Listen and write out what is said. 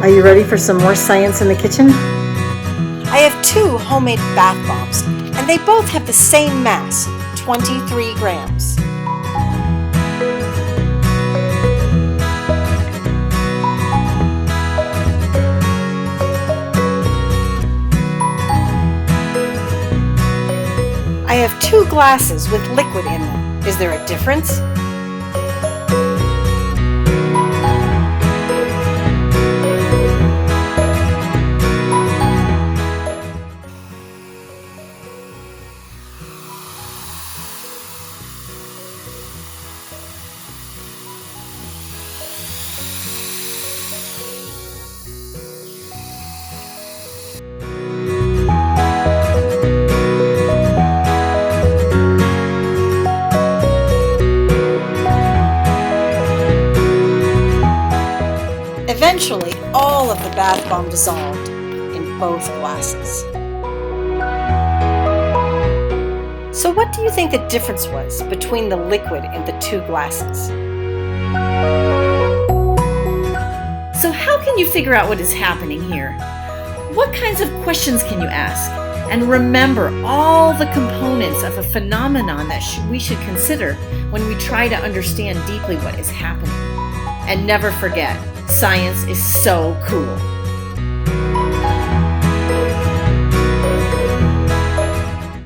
Are you ready for some more science in the kitchen? I have 2 homemade bath bombs, and they both have the same mass, 23 grams. I have 2 glasses with liquid in them. Is there a difference? Eventually, all of the bath bomb dissolved in both glasses. So what do you think the difference was between the liquid in the 2 glasses? So how can you figure out what is happening here? What kinds of questions can you ask? And remember all the components of a phenomenon that we should consider when we try to understand deeply what is happening. And never forget, science is so cool.